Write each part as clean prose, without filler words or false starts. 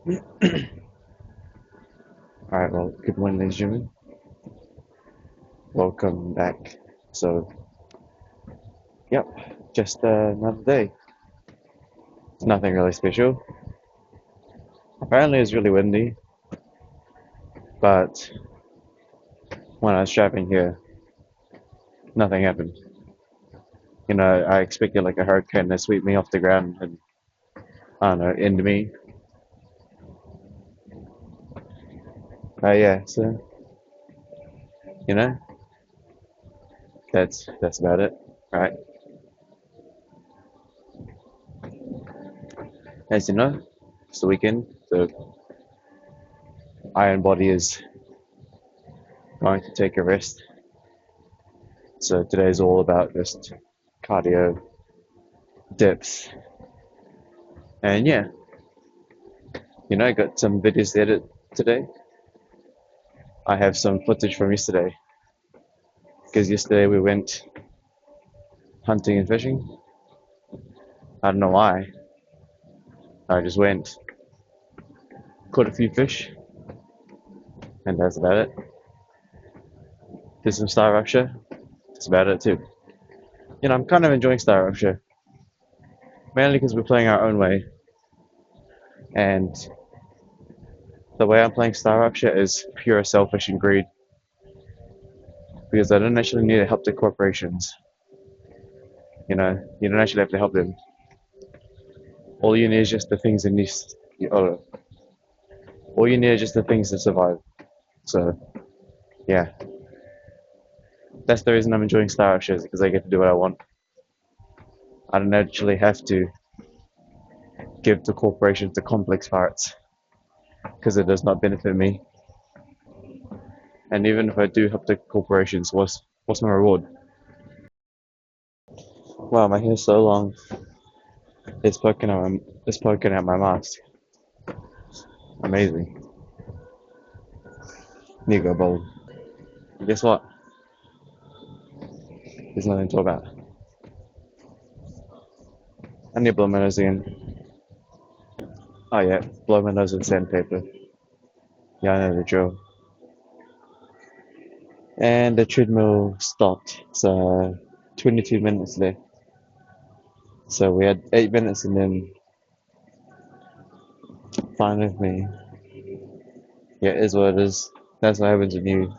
Alright, well, good morning, ladies and gentlemen. Welcome back. So, yep, just another day. It's nothing really special. Apparently, it's really windy, but when I was driving here, nothing happened. I expected like a hurricane to sweep me off the ground and, I don't know, end me. Yeah, so, you know, that's about it, right? As you know, it's the weekend, so Iron Body is going to take a rest. So today is all about just cardio, dips, and yeah, I got some videos to edit today. I have some footage from yesterday because yesterday we went hunting and fishing. I don't know why. I just went, caught a few fish, and that's about it. Did some star rapture. That's about it too. I'm kind of enjoying star rapture, mainly because we're playing our own way, and the way I'm playing star rapture is pure selfish and greed because I don't actually need to help the corporations. You don't actually have to help them. All you need is just the things that need. Oh, all you need is just the things to survive. So yeah, that's the reason I'm enjoying Star Wars shows because I get to do what I want. I don't actually have to give the corporations the complex parts because it does not benefit me. And even if I do help the corporations, what's my reward? Wow, my hair's so long. It's poking out my mask. Amazing. Here you go, bold. And guess what? There's nothing to talk about. I need to blow my nose again. Oh yeah, blow my nose with sandpaper. Yeah, I know the drill. And the treadmill stopped. So 22 minutes left. So we had 8 minutes and then fine with me. Yeah, it is what it is. That's what happens when you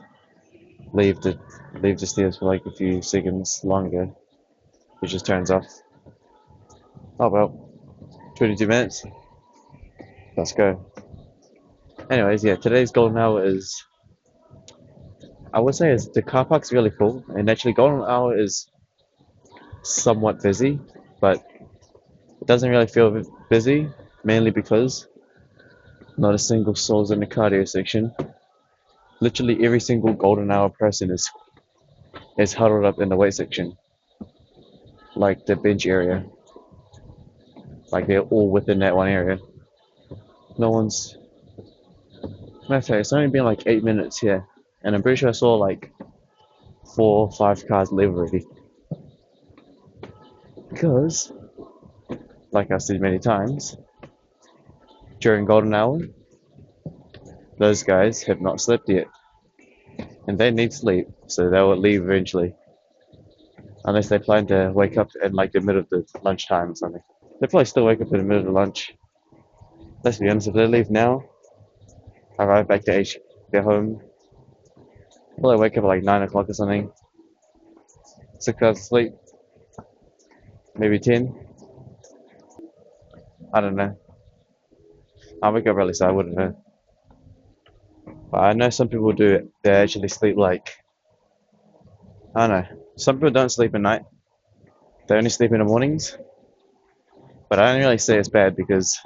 leave the leave the stairs for like a few seconds longer. It just turns off. Oh well, 22 minutes. Let's go. Anyways, yeah, today's golden hour is I would say is the car park's really full, and actually golden hour is somewhat busy, but it doesn't really feel busy, mainly because not a single soul's in the cardio section. Literally every single golden hour person is huddled up in the weight section, like the bench area. Like they're all within that one area. No one's. Matter of fact, it's only been like 8 minutes here, and I'm pretty sure I saw like 4 or 5 cars leave already. Because, like I've said many times, during golden hour, those guys have not slept yet, and they need sleep, so they will leave eventually, unless they plan to wake up in like the middle of the lunchtime or something. They probably still wake up in the middle of lunch. Let's be honest, if they leave now, arrive back to H, get home, will they wake up at like 9 o'clock or something? 6 hours of sleep, maybe 10. I don't know. I wake up early, so I wouldn't know. But I know some people do it. They actually sleep like I don't know. Some people don't sleep at night. They only sleep in the mornings. But I don't really say it's bad because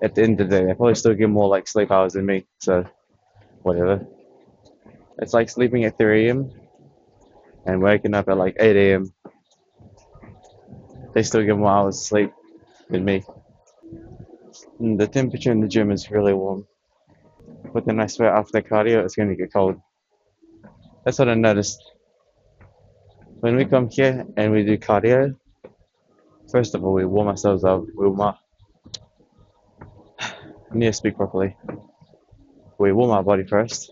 at the end of the day, they probably still get more like sleep hours than me. So whatever. It's like sleeping at 3 a.m. and waking up at like 8 a.m. They still get more hours of sleep than me. And the temperature in the gym is really warm. But then I swear after cardio, it's going to get cold. That's what I noticed. When we come here and we do cardio, first of all, we warm ourselves up. We warm up. I need to speak properly. We warm our body first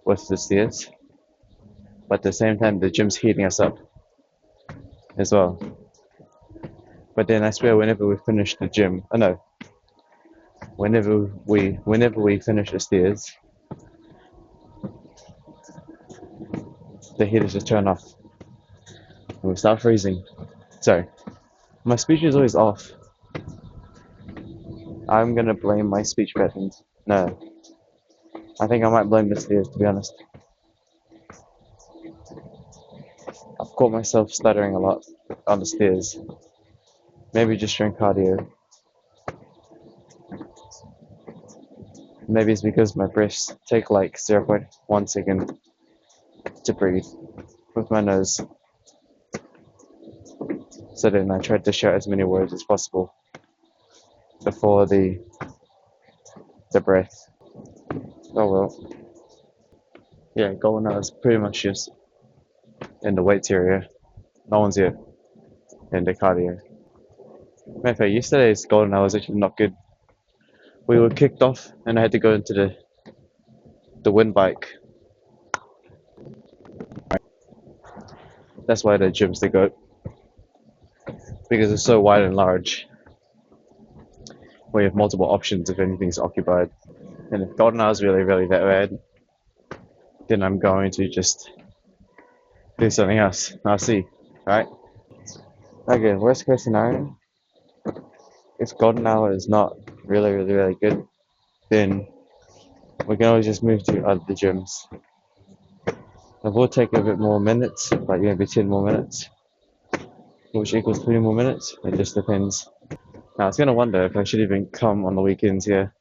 with the stairs, but at the same time, the gym's heating us up as well. But then I swear, whenever we finish the gym, oh no, whenever we finish the stairs, the heaters just turn off and we start freezing. Sorry, my speech is always off. I'm gonna blame my speech patterns. No, I think I might blame the stairs, to be honest. I've caught myself stuttering a lot on the stairs. Maybe just during cardio. Maybe it's because my breaths take like 0.1 second to breathe with my nose. So then I tried to shout as many words as possible before the breath. Oh well. Yeah, going out is pretty much just in the weights area. No one's here in the cardio. Matter of fact, yesterday's golden hour was actually not good. We were kicked off and I had to go into the wind bike. That's why the gym's the goat. Because it's so wide and large. We have multiple options if anything's occupied. And if golden hour is really, really that bad, then I'm going to just do something else. I'll see. Right? Okay, worst case scenario, if golden hour is not really, really, really good, then we can always just move to other gyms. It will take a bit more minutes, like maybe 10 more minutes, which equals 20 more minutes. It just depends. Now, I was gonna wonder if I should even come on the weekends here,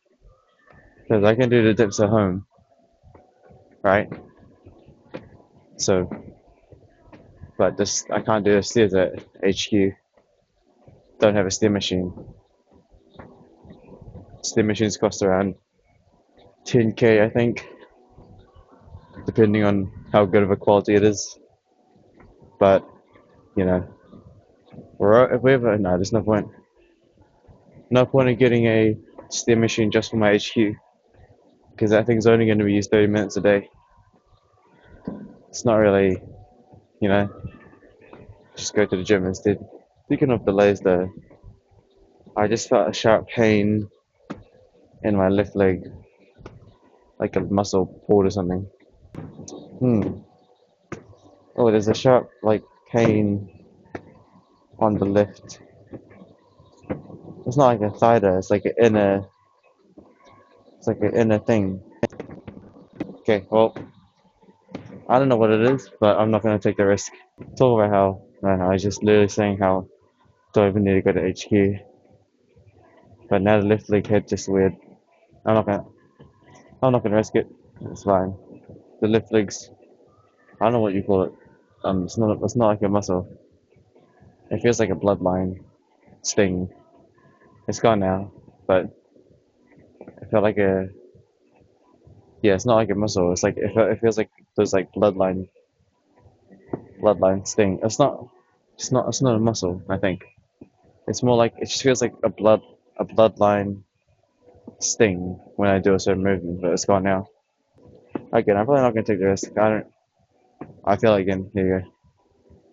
because I can do the dips at home, right? So, but this I can't do the stairs at HQ. Don't have a stair machine. Stair machines cost around 10k, I think, depending on how good of a quality it is. But you know, if we ever no, there's no point. No point in getting a stair machine just for my HQ, because that thing's only going to be used 30 minutes a day. It's not really, you know, just go to the gym instead. Speaking of delays though, I just felt a sharp pain in my left leg, like a muscle pulled or something. Hmm. Oh, there's a sharp like pain on the left. It's not like a thigh though. It's like an inner. It's like an inner thing. Okay. Well, I don't know what it is, but I'm not gonna take the risk. Talk about how. No, I was just literally saying how don't even need to go to HQ. But now the left leg hit just weird. I'm not gonna. I'm not gonna risk it. It's fine. The left leg's. I don't know what you call it. It's not. It's not like a muscle. It feels like a bloodline sting. It's gone now, but it felt like a. Yeah, it's not like a muscle. It's like it feels like there's like bloodline sting. It's not. It's not. It's not a muscle. I think it's more like it just feels like a bloodline sting when I do a certain movement. But it's gone now. Again, I'm probably not gonna take the risk. I don't. I feel like again. Here you go.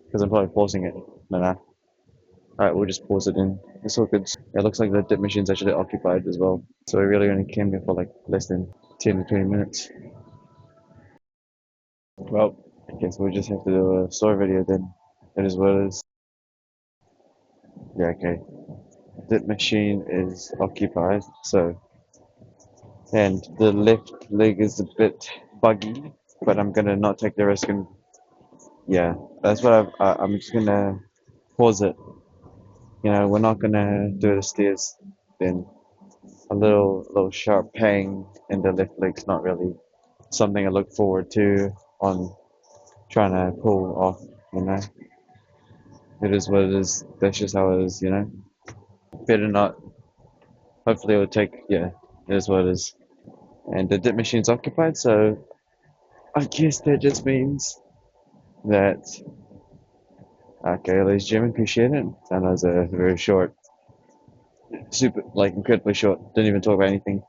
Because I'm probably forcing it. But nah. Alright, we'll just pause it in. It's all good. It looks like the dip machine's actually occupied as well. So we really only came here for like less than 10 to 20 minutes. Well, I guess we'll just have to do a story video then. It is what it is. Yeah, okay. Dip machine is occupied, so. And the left leg is a bit buggy, but I'm gonna not take the risk and. Yeah, that's what I'm just gonna pause it. You know, we're not gonna do the stairs then. A little sharp pain in the left leg's not really something I look forward to on trying to pull off, you know. It is what it is. That's just how it is, you know. Better not. Hopefully it'll take, yeah, it is what it is. And the dip machine's occupied, so I guess that just means that, okay, ladies and gentlemen, appreciate it. I know it's a very short super, like, incredibly short. Didn't even talk about anything.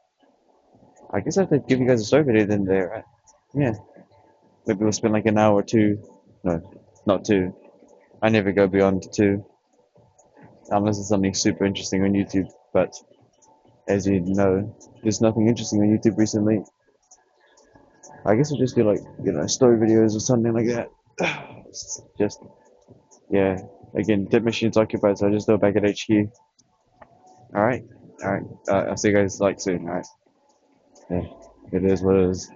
I guess I have to give you guys a story video then there, right? Yeah. Maybe we'll spend like an hour or two. No, not two. I never go beyond two, unless it's something super interesting on YouTube. But as you know, there's nothing interesting on YouTube recently. I guess we'll just do like, story videos or something like that. Just, yeah. Again, Dip Machine's occupied, so I just go back at HQ. Alright? Alright. I'll see you guys like soon, alright? Yeah. It is what it is.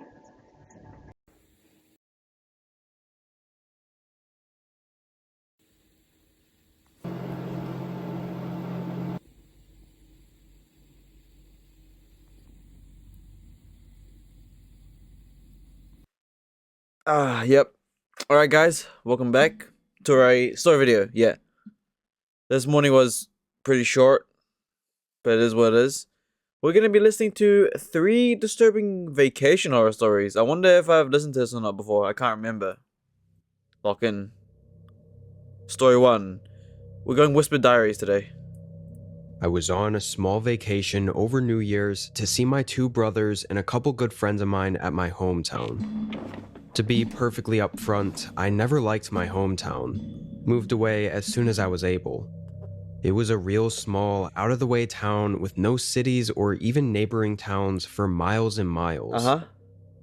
Yep. Alright, guys, welcome back to our story video. Yeah. This morning was pretty short, but it is what it is. We're gonna be listening to 3 disturbing vacation horror stories. I wonder if I've listened to this or not before. I can't remember. Lock in. Story 1. We're going Whispered Diaries today. I was on a small vacation over New Year's to see my 2 brothers and a couple good friends of mine at my hometown. To be perfectly upfront, I never liked my hometown. Moved away as soon as I was able. It was a real small, out-of-the-way town with no cities or even neighboring towns for miles and miles.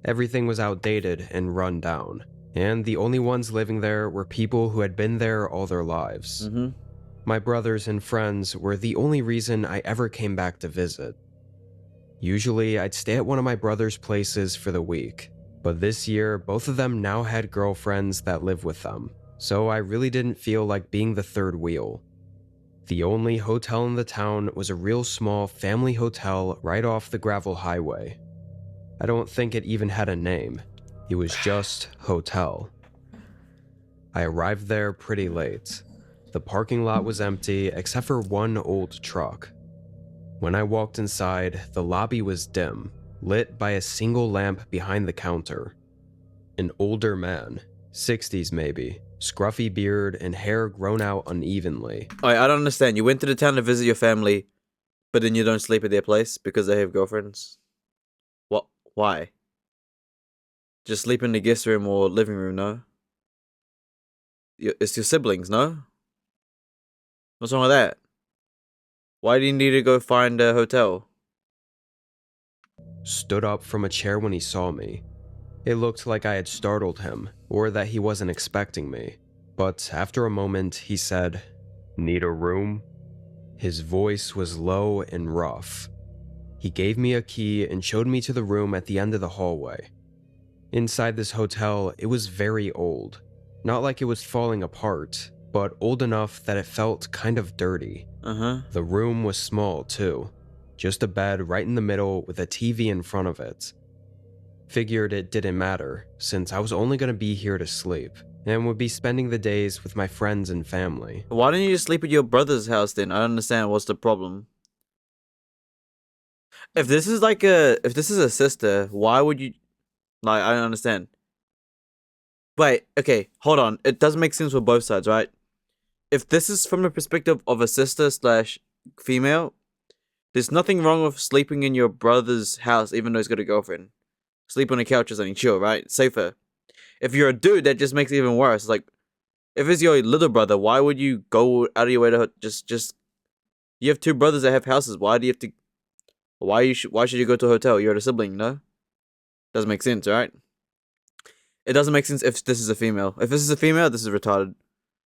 Everything was outdated and run down, and the only ones living there were people who had been there all their lives. My brothers and friends were the only reason I ever came back to visit. Usually, I'd stay at one of my brother's places for the week, but this year, both of them now had girlfriends that lived with them, so I really didn't feel like being the third wheel. The only hotel in the town was a real small family hotel right off the gravel highway. I don't think it even had a name. It was just hotel. I arrived there pretty late. The parking lot was empty except for one old truck. When I walked inside, the lobby was dim, lit by a single lamp behind the counter. An older man, 60s maybe, scruffy beard and hair grown out unevenly. Alright, I don't understand. You went to the town to visit your family, but then you don't sleep at their place because they have girlfriends? What? Why? Just sleep in the guest room or living room, no? It's your siblings, no? What's wrong with that? Why do you need to go find a hotel? Stood up from a chair when he saw me. It looked like I had startled him, or that he wasn't expecting me. But after a moment, he said, "Need a room?" His voice was low and rough. He gave me a key and showed me to the room at the end of the hallway. Inside this hotel, it was very old. Not like it was falling apart, but old enough that it felt kind of dirty. The room was small too. Just a bed right in the middle with a TV in front of it. Figured it didn't matter, since I was only going to be here to sleep, and would be spending the days with my friends and family. Why don't you just sleep at your brother's house then? I don't understand what's the problem. If this is a sister, why would you, like, I don't understand. Wait, okay, hold on. It does make sense for both sides, right? If this is from the perspective of a sister slash female, there's nothing wrong with sleeping in your brother's house even though he's got a girlfriend. Sleep on the couch or something, chill, right? Safer. If you're a dude, that just makes it even worse. Like, if it's your little brother, why would you go out of your way to just? You have 2 brothers that have houses. Why do you have to? Why should you go to a hotel? You're a sibling, no? Doesn't make sense, right? It doesn't make sense if this is a female. If this is a female, this is retarded.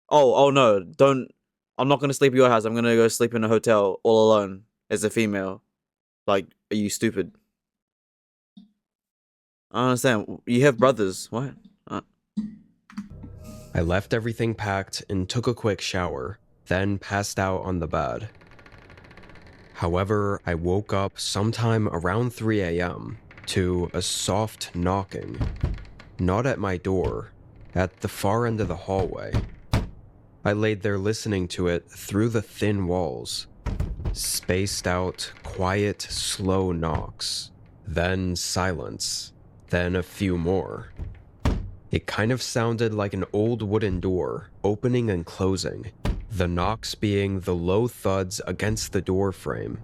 Oh no, don't. I'm not gonna sleep at your house. I'm gonna go sleep in a hotel all alone as a female. Like, are you stupid? I don't understand. You have brothers. What? I left everything packed and took a quick shower, then passed out on the bed. However, I woke up sometime around 3 a.m. to a soft knocking. Not at my door, at the far end of the hallway. I laid there listening to it through the thin walls. Spaced out, quiet, slow knocks. Then silence. Then a few more. It kind of sounded like an old wooden door, opening and closing. the knocks being the low thuds against the door frame.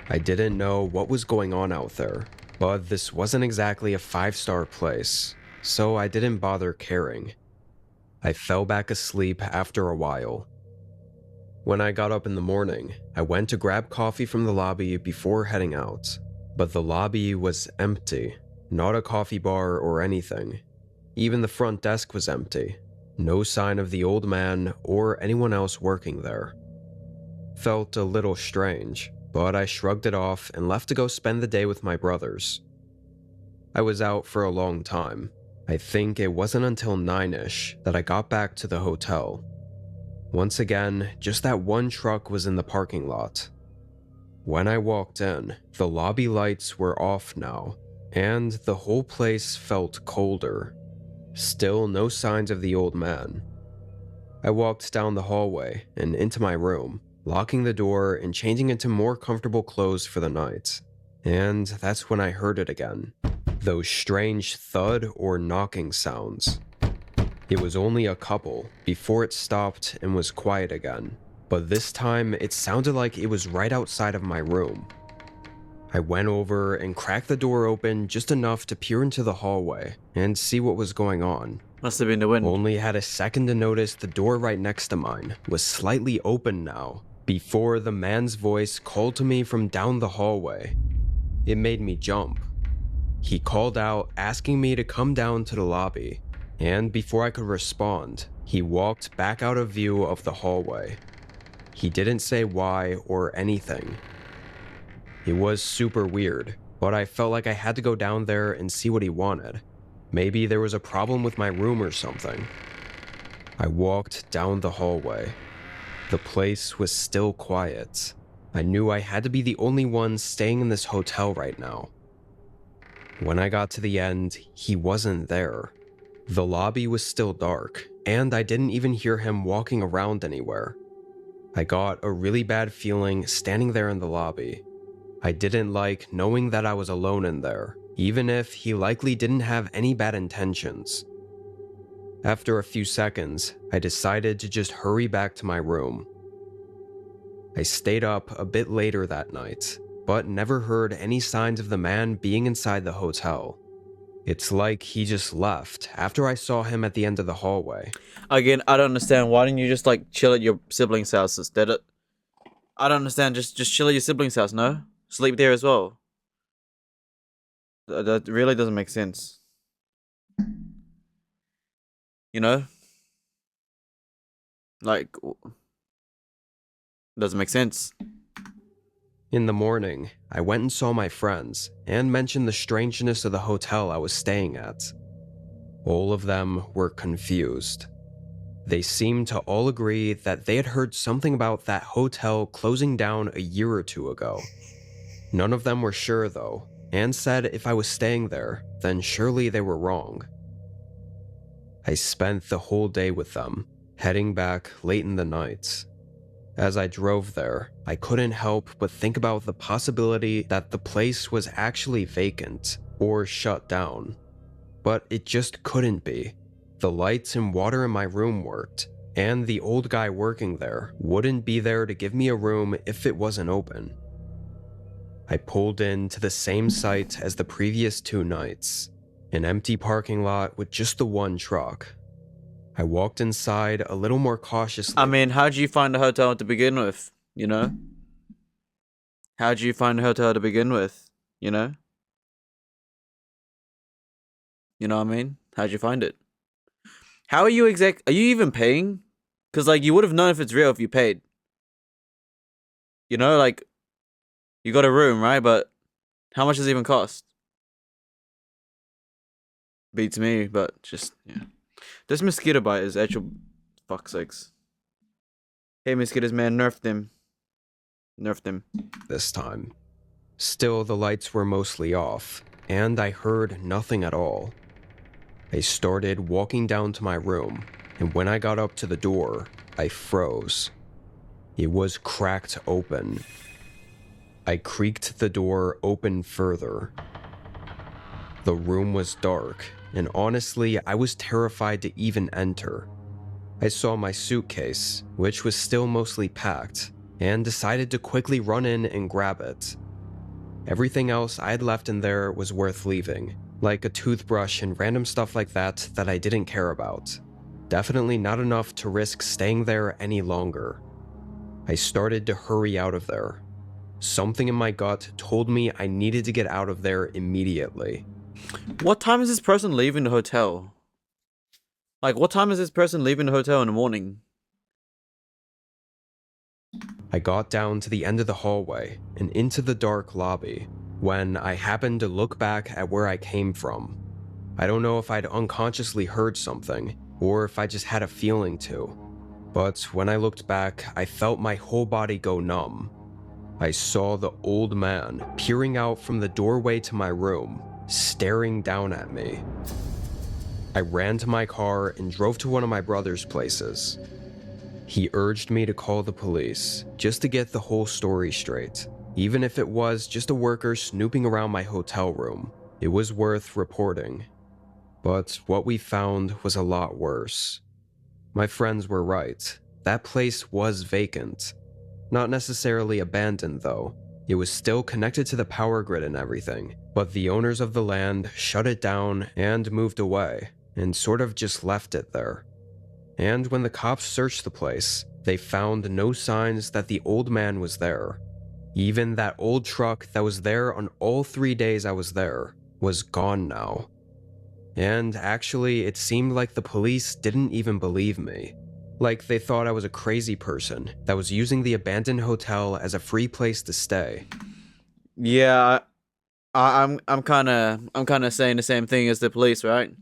I didn't know what was going on out there, but this wasn't exactly a 5-star place, so I didn't bother caring. I fell back asleep after a while. When I got up in the morning, I went to grab coffee from the lobby before heading out, but the lobby was empty, not a coffee bar or anything. Even the front desk was empty, no sign of the old man or anyone else working there. Felt a little strange, but I shrugged it off and left to go spend the day with my brothers. I was out for a long time. I think it wasn't until 9-ish that I got back to the hotel. Once again, just that one truck was in the parking lot. When I walked in, the lobby lights were off now, and the whole place felt colder. Still no signs of the old man. I walked down the hallway and into my room, locking the door and changing into more comfortable clothes for the night. And that's when I heard it again. Those strange thud or knocking sounds. It was only a couple before it stopped and was quiet again, but this time it sounded like it was right outside of my room. I went over and cracked the door open just enough to peer into the hallway and see what was going on. Must have been the wind. Only had a second to notice the door right next to mine was slightly open now, before the man's voice called to me from down the hallway. It made me jump. He called out, asking me to come down to the lobby, and before I could respond, he walked back out of view of the hallway. He didn't say why or anything. It was super weird, but I felt like I had to go down there and see what he wanted. Maybe there was a problem with my room or something. I walked down the hallway. The place was still quiet. I knew I had to be the only one staying in this hotel right now. When I got to the end, he wasn't there. The lobby was still dark, and I didn't even hear him walking around anywhere. I got a really bad feeling standing there in the lobby. I didn't like knowing that I was alone in there, even if he likely didn't have any bad intentions. After a few seconds, I decided to just hurry back to my room. I stayed up a bit later that night, but never heard any signs of the man being inside the hotel. It's like he just left after I saw him at the end of the hallway. Again, I don't understand. Why didn't you just like chill at your siblings' house instead of... I don't understand. Just chill at your siblings' house, no? Sleep there as well. That really doesn't make sense. You know? Like, doesn't make sense. In the morning, I went and saw my friends and mentioned the strangeness of the hotel I was staying at. All of them were confused. They seemed to all agree that they had heard something about that hotel closing down a year or two ago. None of them were sure though, and said if I was staying there, then surely they were wrong. I spent the whole day with them, heading back late in the night. As I drove there, I couldn't help but think about the possibility that the place was actually vacant or shut down. But it just couldn't be. The lights and water in my room worked, and the old guy working there wouldn't be there to give me a room if it wasn't open. I pulled into the same site as the previous 2 nights, an empty parking lot with just the one truck. I walked inside a little more cautiously. I mean, how'd you find the hotel to begin with, you know? How'd you find the hotel to begin with, you know? You know what I mean? How'd you find it? How are you are you even paying? Because, like, you would have known if it's real if you paid. You know, like, you got a room, right? But how much does it even cost? Beats me, but just, yeah. This mosquito bite is actual fuck's sakes. Hey, mosquitoes, man, nerf them. Nerf them. This time. Still, the lights were mostly off, and I heard nothing at all. I started walking down to my room, and when I got up to the door, I froze. It was cracked open. I creaked the door open further. The room was dark, and honestly, I was terrified to even enter. I saw my suitcase, which was still mostly packed, and decided to quickly run in and grab it. Everything else I had left in there was worth leaving, like a toothbrush and random stuff like that I didn't care about. Definitely not enough to risk staying there any longer. I started to hurry out of there. Something in my gut told me I needed to get out of there immediately. What time is this person leaving the hotel? Like, what time is this person leaving the hotel in the morning? I got down to the end of the hallway and into the dark lobby when I happened to look back at where I came from. I don't know if I'd unconsciously heard something or if I just had a feeling to, but when I looked back, I felt my whole body go numb. I saw the old man peering out from the doorway to my room, staring down at me. I ran to my car and drove to one of my brother's places. He urged me to call the police, just to get the whole story straight. Even if it was just a worker snooping around my hotel room, it was worth reporting. But what we found was a lot worse. My friends were right. That place was vacant. Not necessarily abandoned though. It was still connected to the power grid and everything, but the owners of the land shut it down and moved away, and sort of just left it there. And when the cops searched the place, they found no signs that the old man was there. Even that old truck that was there on all 3 days I was there was gone now. And actually, it seemed like the police didn't even believe me. Like they thought I was a crazy person that was using the abandoned hotel as a free place to stay. Yeah, I'm kind of saying the same thing as the police, right?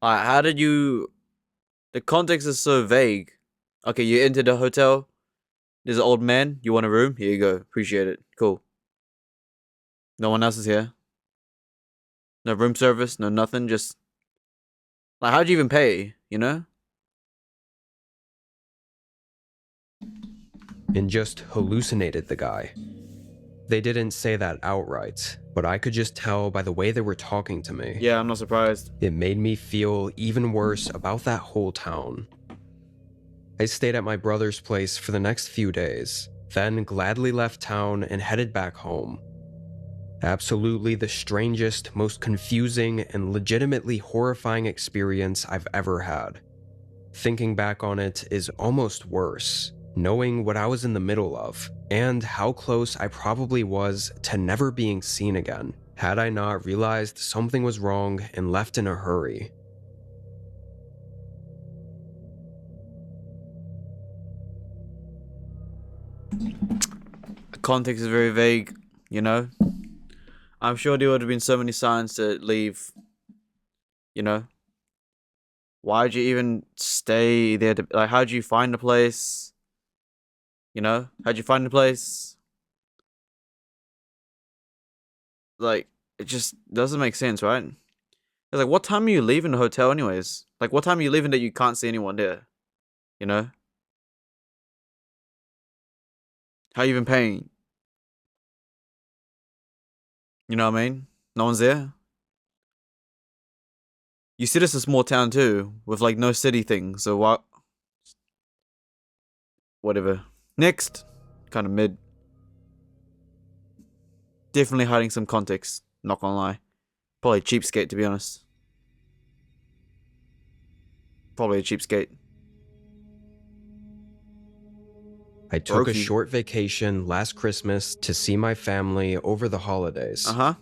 How did you? The context is so vague. Okay, you entered the hotel. There's an old man. You want a room? Here you go. Appreciate it. Cool. No one else is here. No room service. No nothing. Just like, how'd you even pay? You know? And just hallucinated the guy. They didn't say that outright, but I could just tell by the way they were talking to me. Yeah, I'm not surprised. It made me feel even worse about that whole town. I stayed at my brother's place for the next few days, then gladly left town and headed back home. Absolutely the strangest, most confusing, and legitimately horrifying experience I've ever had. Thinking back on it is almost worse, knowing what I was in the middle of, and how close I probably was to never being seen again, had I not realized something was wrong and left in a hurry. The context is very vague, you know? I'm sure there would have been so many signs to leave, you know? Why'd you even stay there? Like, how'd you find the place? You know? How'd you find the place? Like, it just doesn't make sense, right? It's like, what time are you leaving the hotel anyways? Like, what time are you leaving that you can't see anyone there? You know? How you even paying? You know what I mean? No one's there. You said it's a small town too, with like no city thing, so what? Whatever. Next. Kind of mid. Definitely hiding some context, not gonna lie. Probably a cheapskate, to be honest. Probably a cheapskate. I took a Brokey. short vacation last Christmas to see my family over the holidays. Uh-huh.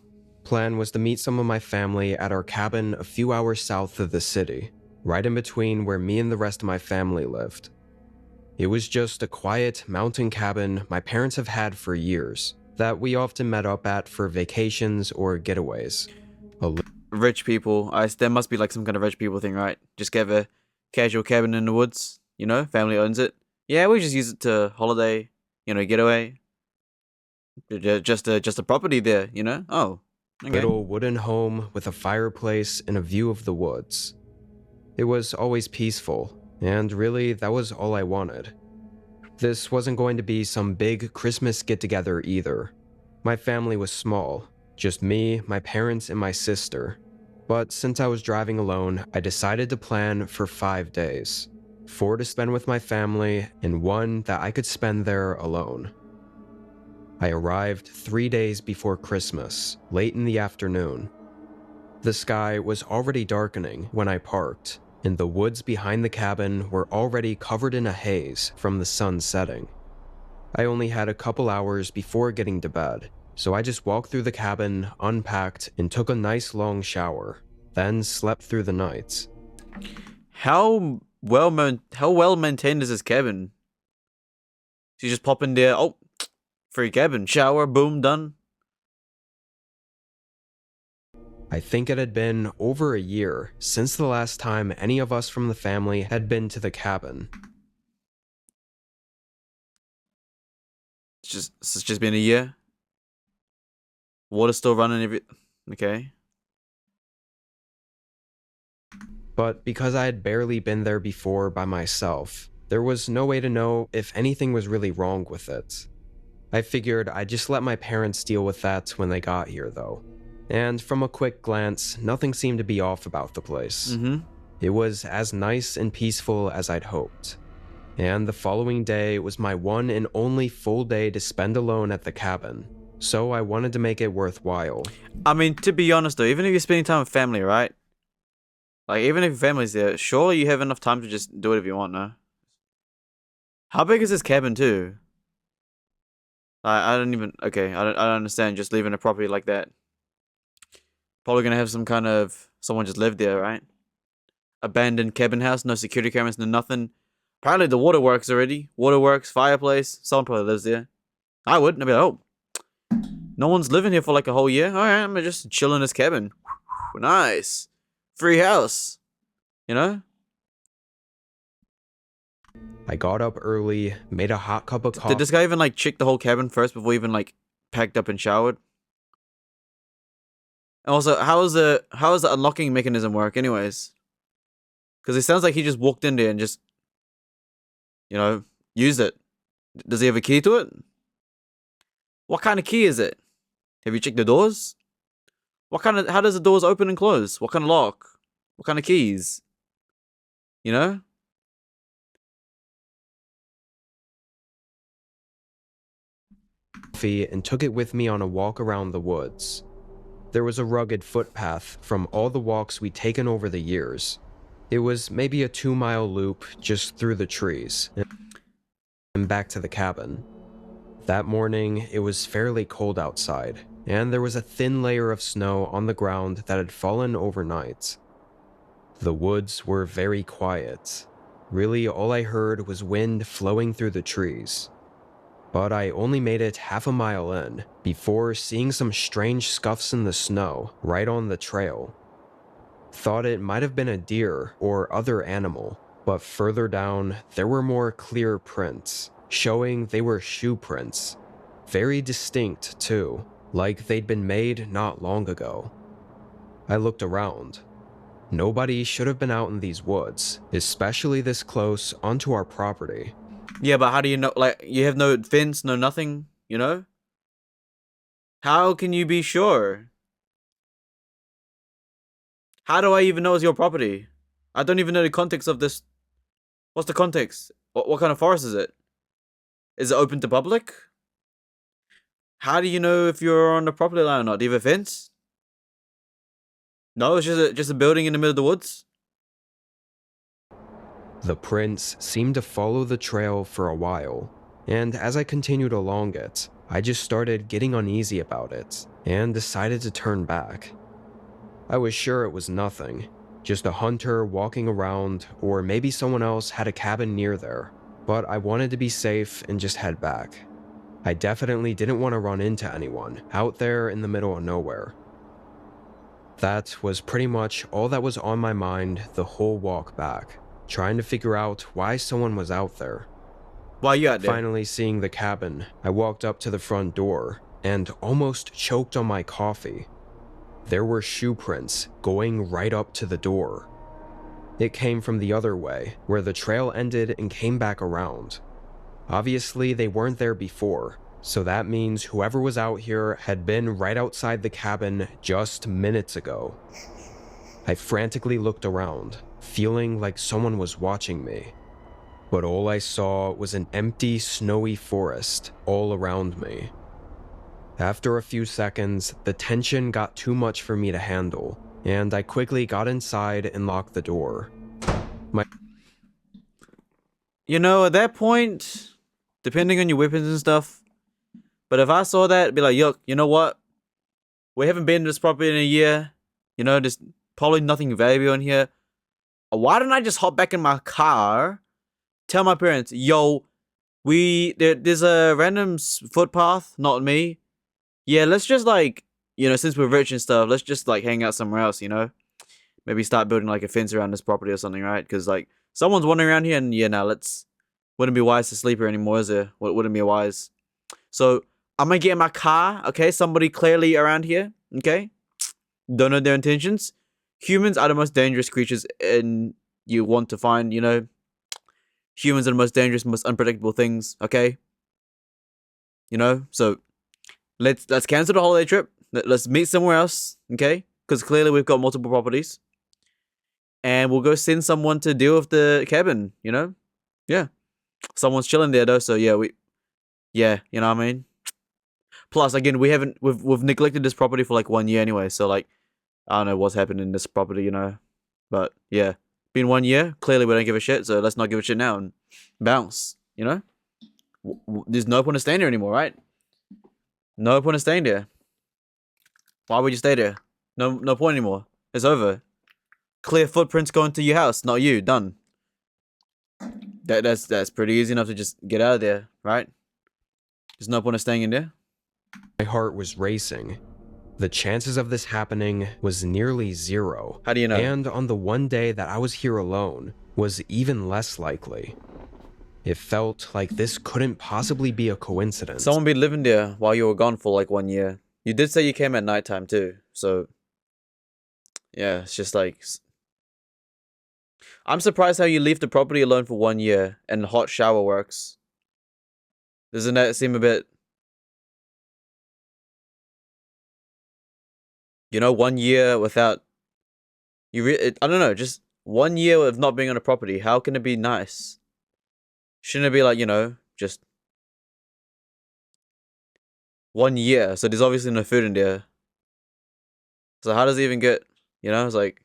Plan was to meet some of my family at our cabin a few hours south of the city, right in between where me and the rest of my family lived. It was just a quiet mountain cabin my parents have had for years, that we often met up at for vacations or getaways. Rich people. There must be like some kind of rich people thing, right? Just get a casual cabin in the woods, you know? Family owns it. Yeah, we just use it to holiday, you know, getaway. Just a property there, you know? Oh. Okay. Little wooden home with a fireplace and a view of the woods. It was always peaceful, and really that was all I wanted. This wasn't going to be some big Christmas get-together either. My family was small, just me, my parents, and my sister. But since I was driving alone, I decided to plan for 5 days. 4 to spend with my family, and 1 that I could spend there alone. I arrived 3 days before Christmas, late in the afternoon. The sky was already darkening when I parked, and the woods behind the cabin were already covered in a haze from the sun setting. I only had a couple hours before getting to bed, so I just walked through the cabin, unpacked, and took a nice long shower, then slept through the night. How well maintained is this cabin? So you just pop in there, oh, free cabin, shower, boom, done. I think it had been over a year since the last time any of us from the family had been to the cabin. It's just been a year. Water's still running okay. But because I had barely been there before by myself, there was no way to know if anything was really wrong with it. I figured I'd just let my parents deal with that when they got here though. And from a quick glance, nothing seemed to be off about the place. It was as nice and peaceful as I'd hoped. And the following day was my one and only full day to spend alone at the cabin, so I wanted to make it worthwhile. I mean, to be honest though, even if you're spending time with family, right? Like, even if your family's there, surely you have enough time to just do whatever you want, no? How big is this cabin too? I don't understand just leaving a property like that. Probably gonna have some kind of, someone just lived there, right? Abandoned cabin house, no security cameras, no nothing. Apparently the waterworks already. Waterworks, fireplace, someone probably lives there. I would, I'd be like, oh, no one's living here for like a whole year. Alright, I'm gonna just chill in this cabin. Nice. Free house. You know? I got up early, made a hot cup of coffee. Did this guy even like check the whole cabin first before he even like packed up and showered? And also, how is the unlocking mechanism work anyways? Because it sounds like he just walked in there and just, you know, used it. Does he have a key to it? What kind of key is it? Have you checked the doors? How does the doors open and close? What kind of lock? What kind of keys? You know? And took it with me on a walk around the woods. There was a rugged footpath from all the walks we'd taken over the years. It was maybe a 2-mile loop just through the trees and back to the cabin. That morning, it was fairly cold outside, and there was a thin layer of snow on the ground that had fallen overnight. The woods were very quiet. Really, all I heard was wind flowing through the trees. But I only made it half a mile in before seeing some strange scuffs in the snow right on the trail. Thought it might have been a deer or other animal, but further down there were more clear prints, showing they were shoe prints. Very distinct too, like they'd been made not long ago. I looked around. Nobody should have been out in these woods, especially this close onto our property. Yeah, but how do you know? Like, you have no fence, no nothing, you know? How can you be sure? How do I even know it's your property? I don't even know the context of this. What's the context? What kind of forest is it? Is it open to public? How do you know if you're on the property line or not? Do you have a fence? No, it's just a building in the middle of the woods? The prints seemed to follow the trail for a while, and as I continued along it, I just started getting uneasy about it, and decided to turn back. I was sure it was nothing, just a hunter walking around, or maybe someone else had a cabin near there, but I wanted to be safe and just head back. I definitely didn't want to run into anyone out there in the middle of nowhere. That was pretty much all that was on my mind the whole walk back. Trying to figure out why someone was out there. Why you out there? Finally seeing the cabin, I walked up to the front door and almost choked on my coffee. There were shoe prints going right up to the door. It came from the other way, where the trail ended and came back around. Obviously, they weren't there before, so that means whoever was out here had been right outside the cabin just minutes ago. I frantically looked around, feeling like someone was watching me. But all I saw was an empty, snowy forest all around me. After a few seconds, the tension got too much for me to handle, and I quickly got inside and locked the door. You know, at that point, depending on your weapons and stuff, but if I saw that, it'd be like, yuck, you know what? We haven't been to this property in a year. You know, there's probably nothing valuable in here. Why don't I just hop back in my car, tell my parents, yo, there's a random footpath, not me. Yeah, let's just like, you know, since we're rich and stuff, let's just like hang out somewhere else, you know? Maybe start building like a fence around this property or something, right? Because like someone's wandering around here, and yeah, now wouldn't be wise to sleep here anymore, is it? Wouldn't be wise. So I'm gonna get in my car, okay? Somebody clearly around here, okay? Don't know their intentions. Humans are the most dangerous creatures, and you want to find, you know, humans are the most dangerous, most unpredictable things, okay? You know, so let's cancel the holiday trip. Let's meet somewhere else, okay? Because clearly we've got multiple properties. And we'll go send someone to deal with the cabin, you know? Yeah. Someone's chilling there though, so yeah, you know what I mean? Plus, again, we've neglected this property for like 1 year anyway, so like, I don't know what's happened in this property, you know? But yeah, been 1 year, clearly we don't give a shit, so let's not give a shit now and bounce, you know? There's no point in staying there anymore, right? No point in staying there. Why would you stay there? No point anymore. It's over. Clear footprints going to your house, not you. Done. That's pretty easy enough to just get out of there, right? There's no point in staying in there. My heart was racing. The chances of this happening was nearly zero. How do you know? And on the one day that I was here alone, was even less likely. It felt like this couldn't possibly be a coincidence. Someone been living there while you were gone for like 1 year. You did say you came at nighttime too, so yeah, it's just like I'm surprised how you leave the property alone for 1 year and hot shower works. Doesn't that seem a bit, you know, 1 year without I don't know, just 1 year of not being on a property. How can it be nice? Shouldn't it be like, you know, just 1 year? So there's obviously no food in there. So how does it even get, you know, it's like.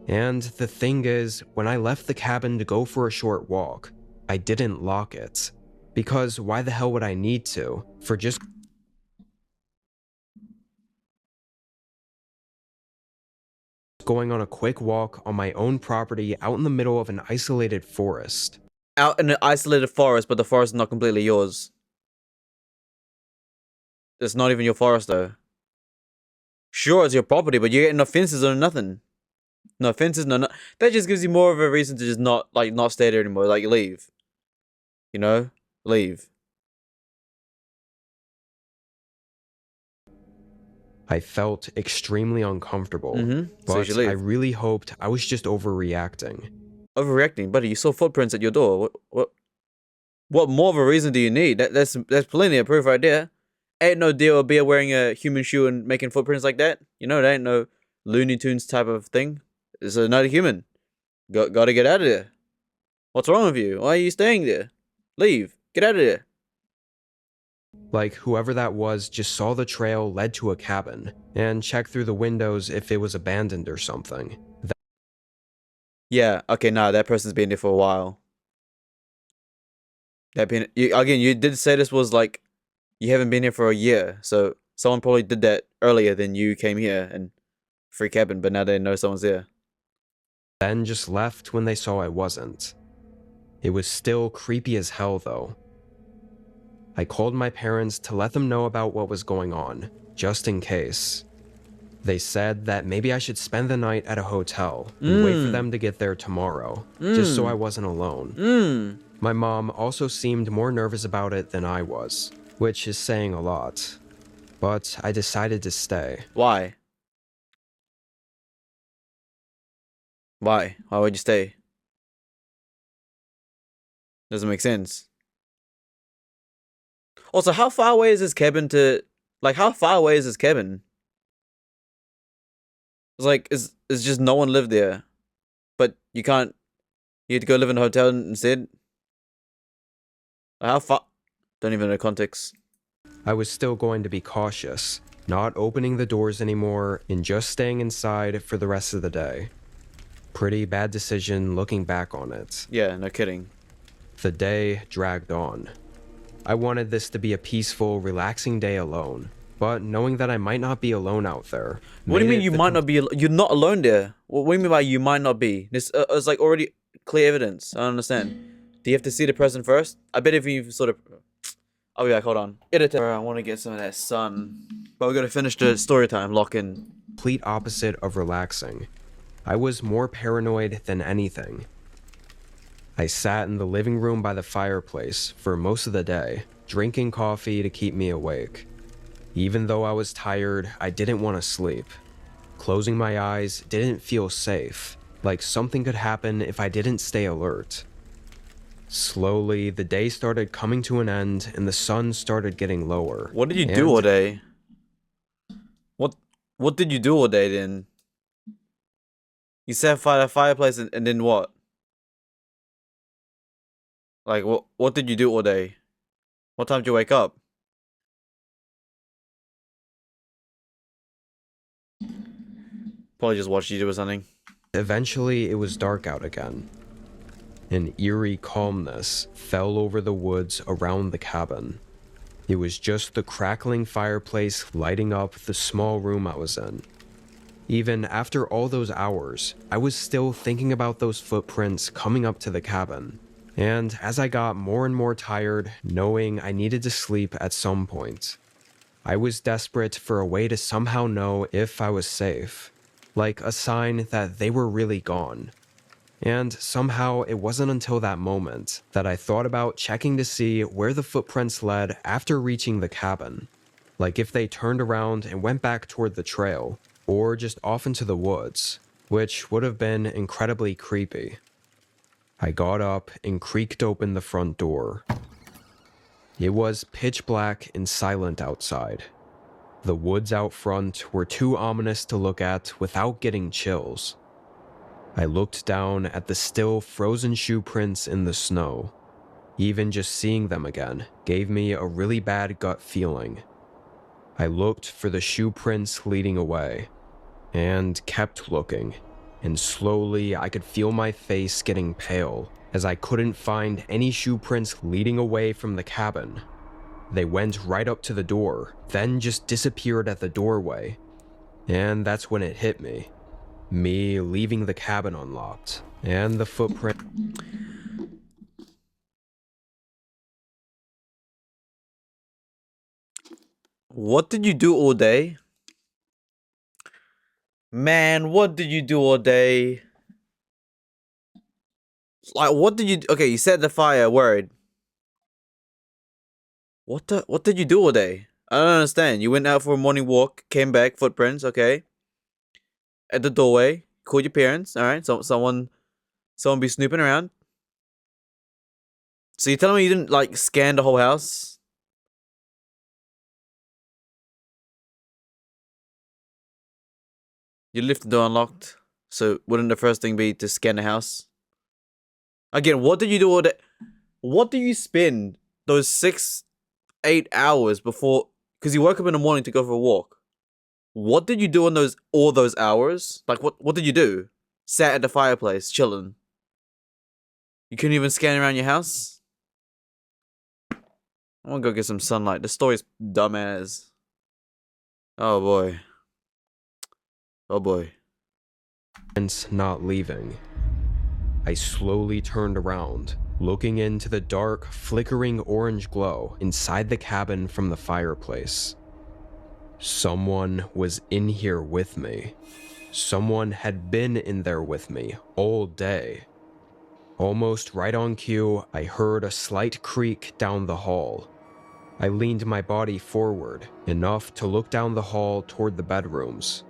And the thing is, when I left the cabin to go for a short walk, I didn't lock it. Because why the hell would I need to? For just going on a quick walk on my own property out in the middle of an isolated forest. Out in an isolated forest, but the forest is not completely yours. It's not even your forest though. Sure, it's your property, but you're getting no fences or nothing. No fences, no. That just gives you more of a reason to just not stay there anymore. Like leave. You know, leave. I felt extremely uncomfortable, So you should but leave. I really hoped I was just overreacting. Overreacting, buddy. You saw footprints at your door. What more of a reason do you need? That's plenty of proof right there. Ain't no deal of beer wearing a human shoe and making footprints like that. You know, that ain't no Looney Tunes type of thing. It's not a human. Gotta get out of there. What's wrong with you? Why are you staying there? Leave. Get out of there. Like whoever that was just saw the trail led to a cabin and checked through the windows if it was abandoned or something. Yeah, okay, nah, that person's been there for a while. Again, you did say this was like, you haven't been here for a year, so someone probably did that earlier than you came here and free cabin, but now they know someone's there. Then just left when they saw I wasn't. It was still creepy as hell though. I called my parents to let them know about what was going on, just in case. They said that maybe I should spend the night at a hotel and wait for them to get there tomorrow, just so I wasn't alone. My mom also seemed more nervous about it than I was, which is saying a lot. But I decided to stay. Why? Why? Why would you stay? Doesn't make sense. Also, how far away is this cabin to... Like, how far away is this cabin? It's like it's just no one lived there, but you can't. You had to go live in a hotel instead. How far? Don't even know context. I was still going to be cautious, not opening the doors anymore and just staying inside for the rest of the day. Pretty bad decision looking back on it. Yeah, no kidding. The day dragged on. I wanted this to be a peaceful, relaxing day alone, but knowing that I might not be alone out there. What do you made mean it you the might not be? You're not alone there. What do you mean by you might not be? This it's like already clear evidence. I don't understand. Do you have to see the present first? I bet if you sort of. I'll be back. Hold on. Editor. I want to get some of that sun, but we gotta finish the story time. Lock in. complete opposite of relaxing. I was more paranoid than anything. I sat in the living room by the fireplace for most of the day, drinking coffee to keep me awake. Even though I was tired, I didn't want to sleep. Closing my eyes didn't feel safe, like something could happen if I didn't stay alert. Slowly, the day started coming to an end and the sun started getting lower. What did you do all day? What did you do all day then? You sat by the fireplace and then what? Like what did you do all day? What time did you wake up? Probably just watched YouTube or something. Eventually, it was dark out again. An eerie calmness fell over the woods around the cabin. It was just the crackling fireplace lighting up the small room I was in. Even after all those hours, I was still thinking about those footprints coming up to the cabin. And as I got more and more tired, knowing I needed to sleep at some point, I was desperate for a way to somehow know if I was safe, like a sign that they were really gone. And somehow it wasn't until that moment that I thought about checking to see where the footprints led after reaching the cabin. Like if they turned around and went back toward the trail, or just off into the woods, which would have been incredibly creepy. I got up and creaked open the front door. It was pitch black and silent outside. The woods out front were too ominous to look at without getting chills. I looked down at the still frozen shoe prints in the snow. Even just seeing them again gave me a really bad gut feeling. I looked for the shoe prints leading away, and kept looking, and slowly I could feel my face getting pale as I couldn't find any shoe prints leading away from the cabin. They went right up to the door, then just disappeared at the doorway, and that's when it hit me. Me leaving the cabin unlocked, and the footprint. What did you do all day? Man, what did you do all day? Like, what did you... Okay, you set the fire, word. What did you do all day? I don't understand. You went out for a morning walk, came back, footprints, okay. At the doorway, called your parents, alright? So, someone be snooping around. So you're telling me you didn't, like, scan the whole house? You left the door unlocked, so wouldn't the first thing be to scan the house? Again, what did you do all day? What do you spend those 6-8 hours before? Because you woke up in the morning to go for a walk. What did you do in all those hours? Like, what did you do? Sat at the fireplace, chilling. You couldn't even scan around your house? I want to go get some sunlight. The story's dumbass. Oh boy. Oh boy. Not leaving. I slowly turned around, looking into the dark, flickering orange glow inside the cabin from the fireplace. Someone was in here with me. Someone had been in there with me all day. Almost right on cue, I heard a slight creak down the hall. I leaned my body forward, enough to look down the hall toward the bedrooms.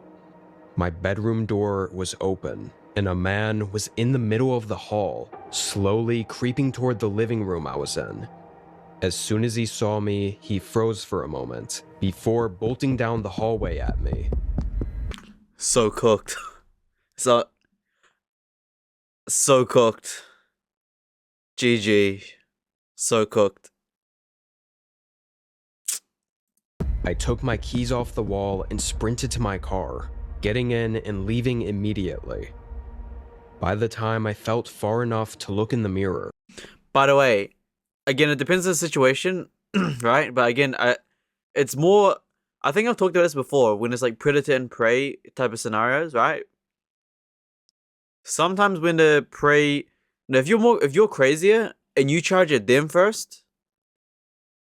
My bedroom door was open, and a man was in the middle of the hall, slowly creeping toward the living room I was in. As soon as he saw me, he froze for a moment, before bolting down the hallway at me. So cooked. So cooked. GG. So cooked. I took my keys off the wall and sprinted to my car, getting in and leaving immediately. By the time I felt far enough to look in the mirror. By the way, again, it depends on the situation, right? But again, it's more. I think I've talked about this before when it's like predator and prey type of scenarios, right? Sometimes when the prey, if you're crazier and you charge at them first,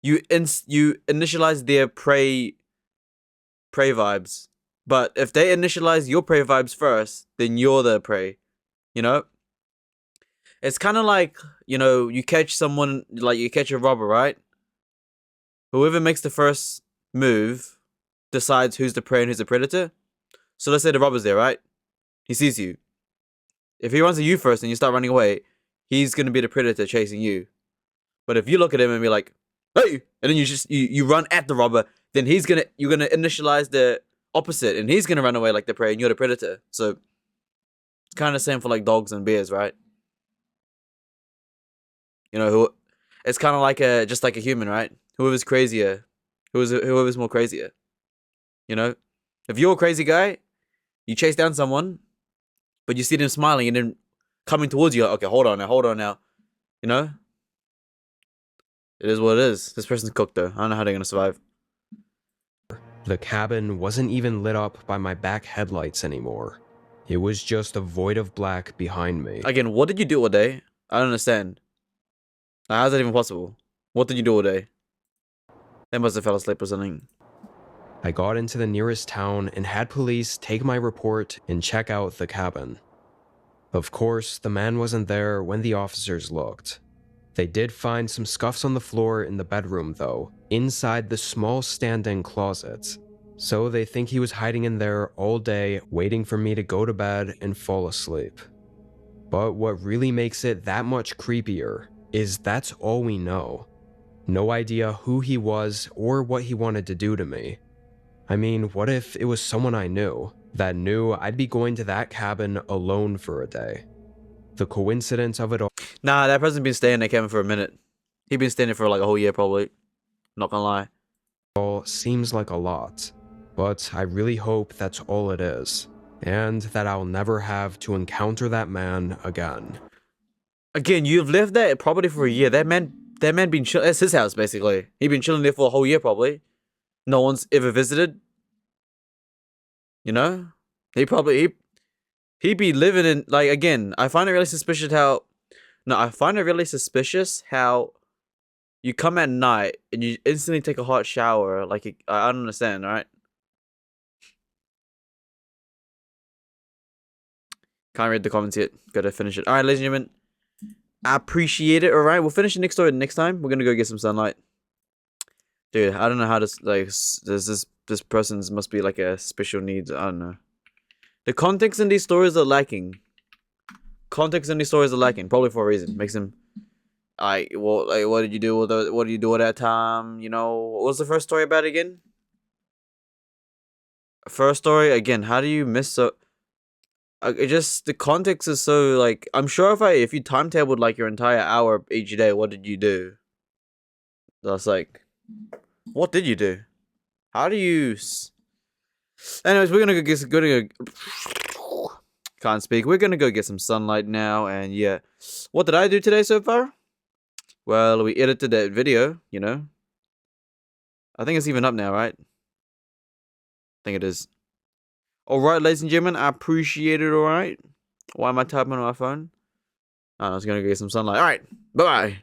you initialize their prey vibes. But if they initialize your prey vibes first, then you're the prey. You know? It's kind of like, you catch someone, like you catch a robber, right? Whoever makes the first move decides who's the prey and who's the predator. So let's say the robber's there, right? He sees you. If he runs at you first and you start running away, he's gonna be the predator chasing you. But if you look at him and be like, "Hey," and then you run at the robber, then you're gonna initialize the opposite, and he's gonna run away like the prey, and you're the predator. So it's kind of the same for like dogs and bears, right? It's kind of like just like a human, right? Whoever's crazier, whoever's more crazier. If you're a crazy guy, you chase down someone, but you see them smiling and then coming towards you. Like, okay, hold on now. It is what it is. This person's cooked though. I don't know how they're gonna survive. The cabin wasn't even lit up by my back headlights anymore. It was just a void of black behind me. Again, what did you do all day? I don't understand. How's that even possible? What did you do all day? They must have fell asleep or something. I got into the nearest town and had police take my report and check out the cabin. Of course, the man wasn't there when the officers looked. They did find some scuffs on the floor in the bedroom though, inside the small stand-in closet. So they think he was hiding in there all day, waiting for me to go to bed and fall asleep. But what really makes it that much creepier is that's all we know. No idea who he was or what he wanted to do to me. I mean, what if it was someone I knew, that knew I'd be going to that cabin alone for a day? The coincidence of it all. Nah, that person's been staying in that cabin for a minute. He's been staying there for like a whole year probably. Not gonna lie. All seems like a lot, but I really hope that's all it is, and that I'll never have to encounter that man again. Again, you've lived that property for a year. That man been chilling. That's his house basically. He been chilling there for a whole year probably. No one's ever visited. He be living in, like, again, I find it really suspicious how you come at night and you instantly take a hot shower. Like, I don't understand, right? Can't read the comments yet. Gotta finish it. Alright, ladies and gentlemen. I appreciate it, alright? We'll finish the next story next time. We're gonna go get some sunlight. Dude, I don't know how this, like, this person's must be like a special needs. I don't know. The context in these stories are lacking. Probably for a reason. Makes him, what did you do at that time? What was the first story about again? First story again. How do you miss so? The context is so, like, I'm sure if you timetabled like your entire hour each day, what did you do? That's like, what did you do? How do you? Anyways, we're gonna go can't speak. We're gonna go get some sunlight now, and yeah, what did I do today so far? Well, we edited that video. I think it's even up now, right? I think it is. Alright, ladies and gentlemen, I appreciate it, alright? Why am I typing on my phone? I was gonna go get some sunlight. Alright, bye-bye.